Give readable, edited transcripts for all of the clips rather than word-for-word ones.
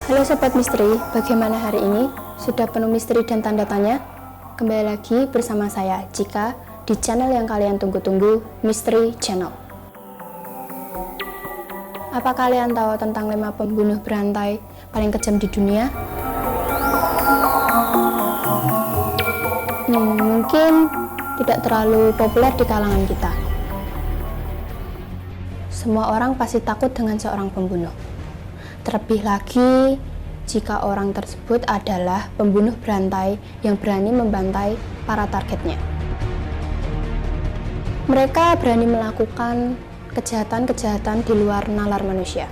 Halo Sobat Misteri, bagaimana hari ini? Sudah penuh misteri dan tanda tanya? Kembali lagi bersama saya, Cika, di channel yang kalian tunggu-tunggu, Misteri Channel. Apa kalian tahu tentang 5 pembunuh berantai paling kejam di dunia? Mungkin tidak terlalu populer di kalangan kita. Semua orang pasti takut dengan seorang pembunuh. Terlebih lagi jika orang tersebut adalah pembunuh berantai yang berani membantai para targetnya. Mereka berani melakukan kejahatan-kejahatan di luar nalar manusia.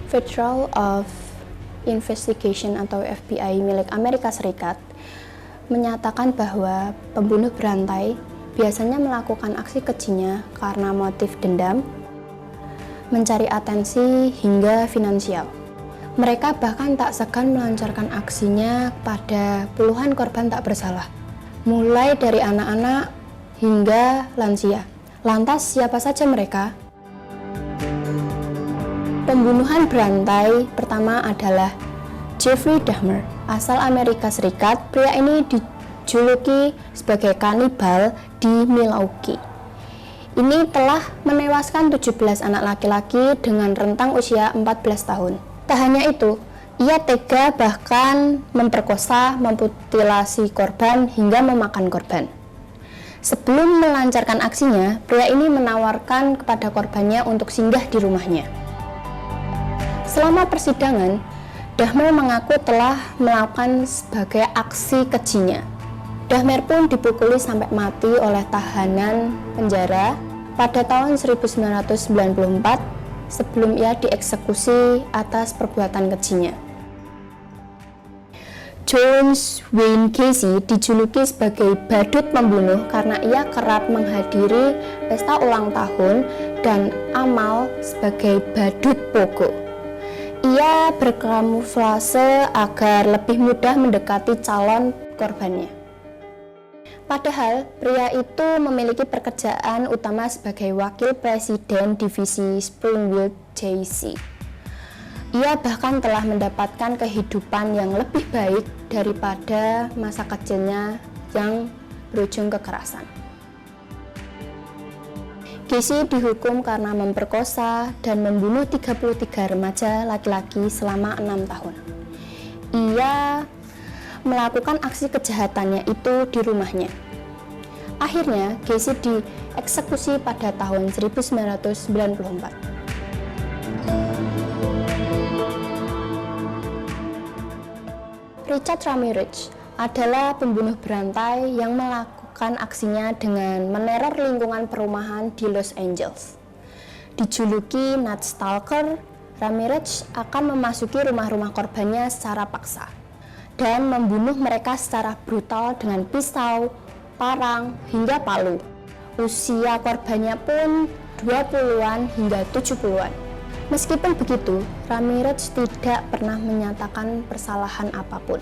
Federal of Investigation atau FBI milik Amerika Serikat menyatakan bahwa pembunuh berantai biasanya melakukan aksi kejinya karena motif dendam, mencari atensi, hingga finansial. Mereka bahkan tak segan melancarkan aksinya pada puluhan korban tak bersalah, mulai dari anak-anak hingga lansia. Lantas siapa saja mereka? Pembunuhan berantai pertama adalah Jeffrey Dahmer, asal Amerika Serikat. Pria ini dijuluki sebagai kanibal di Milwaukee. Ini telah menewaskan 17 anak laki-laki dengan rentang usia 14 tahun. Tak hanya itu, ia tega bahkan memperkosa, memutilasi korban hingga memakan korban. Sebelum melancarkan aksinya, pria ini menawarkan kepada korbannya untuk singgah di rumahnya. Selama persidangan, Dahmer mengaku telah melakukan sebagai aksi kejinya. Dahmer pun dipukuli sampai mati oleh tahanan penjara pada tahun 1994 sebelum ia dieksekusi atas perbuatan kejinya. James Wayne Gacy dijuluki sebagai badut pembunuh karena ia kerap menghadiri pesta ulang tahun dan amal sebagai badut pogo. Ia berkamuflase agar lebih mudah mendekati calon korbannya. Padahal pria itu memiliki pekerjaan utama sebagai wakil presiden divisi Springfield JC. Ia bahkan telah mendapatkan kehidupan yang lebih baik daripada masa kecilnya yang berujung kekerasan. Gacy dihukum karena memperkosa dan membunuh 33 remaja laki-laki selama 6 tahun. Ia melakukan aksi kejahatannya itu di rumahnya. Akhirnya, Gacy dieksekusi pada tahun 1994. Richard Ramirez adalah pembunuh berantai yang melakukan aksinya dengan meneror lingkungan perumahan di Los Angeles. Dijuluki Night Stalker, Ramirez akan memasuki rumah-rumah korbannya secara paksa dan membunuh mereka secara brutal dengan pisau, parang, hingga palu. Usia korbannya pun 20-an hingga 70-an. Meskipun begitu, Ramirez tidak pernah menyatakan persalahan apapun.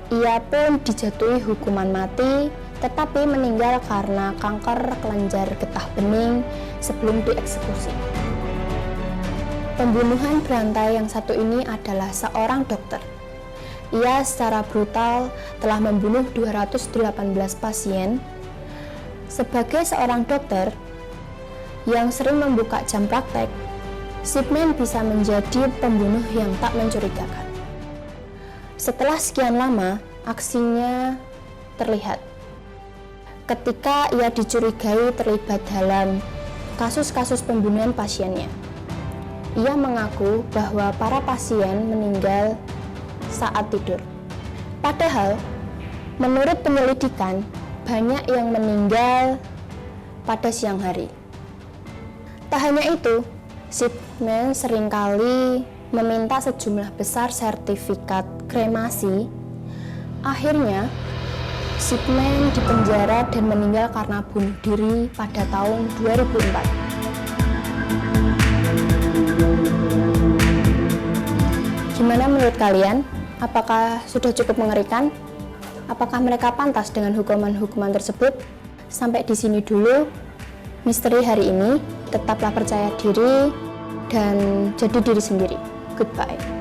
Ia pun dijatuhi hukuman mati, tetapi meninggal karena kanker kelenjar getah bening sebelum dieksekusi. Pembunuhan berantai yang satu ini adalah seorang dokter. Ia secara brutal telah membunuh 218 pasien. Sebagai seorang dokter yang sering membuka jam praktek, Zipman bisa menjadi pembunuh yang tak mencurigakan. Setelah sekian lama, aksinya terlihat. Ketika ia dicurigai terlibat dalam kasus-kasus pembunuhan pasiennya, ia mengaku bahwa para pasien meninggal saat tidur. Padahal, menurut penyelidikan, banyak yang meninggal pada siang hari. Tak hanya itu, Zipman seringkali meminta sejumlah besar sertifikat kremasi. Akhirnya, Zipman dipenjara dan meninggal karena bunuh diri pada tahun 2004. Gimana menurut kalian? Apakah sudah cukup mengerikan? Apakah mereka pantas dengan hukuman-hukuman tersebut? Sampai di sini dulu misteri hari ini. Tetaplah percaya diri dan jadi diri sendiri. Goodbye.